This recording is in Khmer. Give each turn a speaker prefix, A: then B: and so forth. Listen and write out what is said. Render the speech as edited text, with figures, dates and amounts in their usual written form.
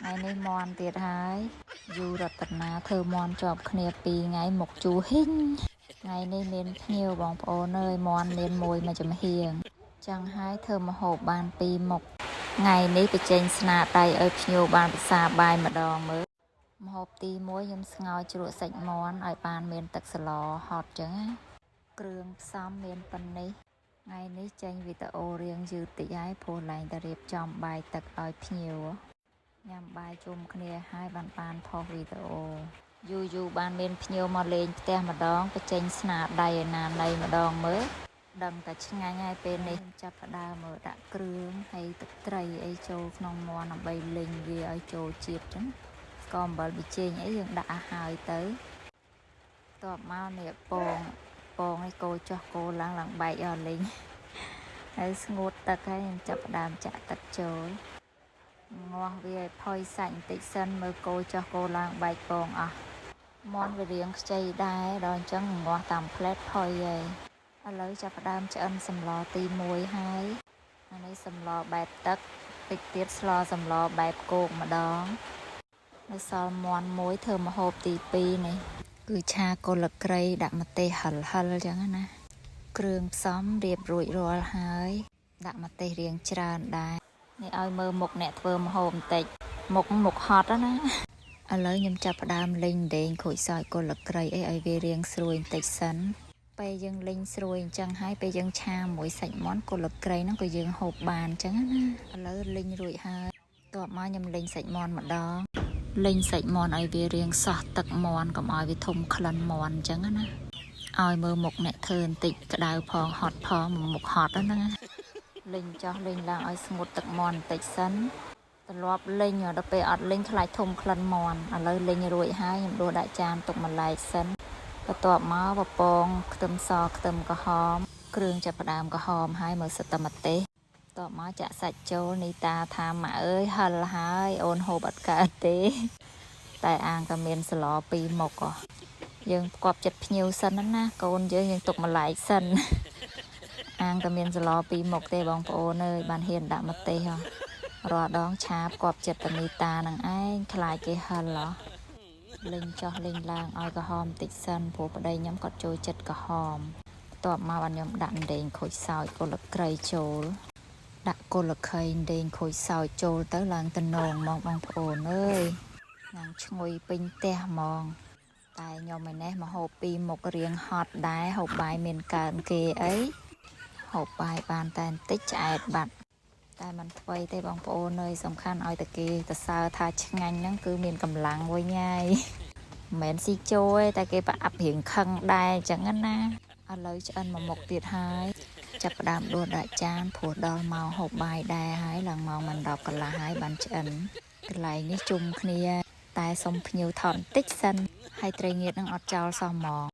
A: ngày nay mòn tiệt hái dù rật tật ná thơ mòn chọp khnia pì ngày mộc chú hình ngày nay miền nhiều bóng phố nơi mòn miền môi mà chấm hiền chẳng hái thơ mà hộp bàn pì mộc ngày nay bị chênh sna tay ở nhiều bàn xa bài mà đòn mới hộp tì muối nhâm ngòi chua sạch món ở bàn miền tật sờ hot trứng Krương xóm miền phần này ngày nay chênh vì ta ô riêng dư tị ái phô lành ta riệp trong bài tật ở nhiều nhằm bài chung kia hai bàn thọ video dù bàn bên nhiều mà lên te mà đón cái chênh sna đầy này mà đón mới đằng ta chỉ ngay bên này chắp đa mở đã krương hay tập tray ấy châu nông mò nằm bay lên vì ở châu chiết trắng còn bởi bị chênh ấy dương đã hài tới tọa mau nè bồn ấy cô cho cô lặng bay ở lên ấy ngột tật hay chắp đàm chạ tật chối ngon vì phơi sạch tị sân mơ cô cho cô lang bài còn món về riêng chay đai đòn chân ngon tầm plate phơi vậy lấy cho đam cho ăn sầm lò tì muối hai anh ấy sầm lò bẹp tất tịch tiết lò sầm lò bẹp cột mà đó nó sau món muối thơm hộp tì pi này cứ cha cô lực cây đặt mặt tê hල් chẳng nè krương xóm điệp rụi rồi hai đặt mặt tê riêng tràn đaiนี่ឲ្យមើលមុខអ្នកធ្វើម្ហូបបន្តិចមុខហត់ណាឥឡូវខ្ញុំចាប់ផ្ដើមលេងដេងខូចសោយគល់ក្រៃអីឲ្យវារៀងស្រួយបន្តិចសិនពេលយើងលេងស្រួយអញ្ចឹងហើយពេលយើងឆាមួយសាច់មាន់គល់ក្រៃហ្នឹងក៏យើងហូបបានអញ្ចឹងណាឥឡូវលេងរួចហើយតបមកខ្ញុំលេងសាច់មាន់ម្ដងលេងសាច់មាន់ឲ្យវារៀងសោះទឹកមាន់កុំឲ្យវាធំក្លិនមាន់អញ្ចឹងណាឲ្យមើលមុខអ្នកធ្វើបន្តិចក្តៅផងហត់ផងមុខហត់ហ្នឹងណាលេងចោះលេងឡើងឲ្យស្ងួតទឹកមាន់បន្តិចសិនត្រឡប់លេងដល់ពេលអត់លេងខ្លាចធំក្លិនមាន់ឥឡូវលេងរួចហើយខ្ញុំដួសដាក់ចានទុកម្លែកសិនបន្ទាប់មកបពងខ្ទឹមសខ្ទឹមក្រហមគ្រឿងចាប់ផ្ដើមក្រហមហើយមើលសិតតែម្ទេសបន្ទាប់មកចាក់សាច់ចូលនីតាថាម៉ាក់អើយហិលហើយអូនហូបអត់កើតទេតែអាងក៏មានសឡពីរមុខយើងផ្គប់ចិត្តភ្ញៀវសិនណាកូនយើងទុកម្លែកសិនអាងក៏មានសឡពីរមុខទេបងប្អូនអើយបានហ៊ានដាក់ម្ទេសរាល់ដងឆាផ្គប់ចិត្តតនីតានឹងឯងខ្លាចគេហិលលេងចោះលេងឡើងឲ្យក្រហមតិចសិនព្រោះប្តីខ្ញុំគាត់ចូលចិត្តក្រហមបន្ទាប់មកបានខ្ញុំដាក់ដេងខូចសោចគល់ក្រៃចូលដាក់គល់ខៃដេងខូចសោចចូលទៅឡើងតំណងមកបងប្អូនអើយឡើងឈ្ងុយពេញផ្ទះហ្មងតែខ្ញុំឯនេះមកហូបពីមុខរៀងហត់ដែរហូបបាយមានកើនគេអីហូបបាយបានតែបន្តិចឆ្អែតបាត់តែมันថ្មីទេបងប្អូនអើយសំខាន់ឲ្យតែគេទៅសើថាឆ្ងាញ់ហ្នឹងគឺមានកម្លាំងវិញហើយមិនមែនស៊ីចូលទេតែគេប្រអាប់រៀងខឹងដែរអញ្ចឹងណាឥឡូវឆ្អិនមកមុខទៀតហើយចាប់ផ្ដើមដួសដាក់ចានព្រោះដល់ម៉ោងហូបបាយដែរហើយឡើងម៉ោងមិន10កន្លះហើយបានឆ្អិនកន្លែងនេះជុំគ្នាតែសុំភ្ញៀវថតបន្តិចសិនហើយត្រីងៀតនឹងអត់ចោលសោះហ្មង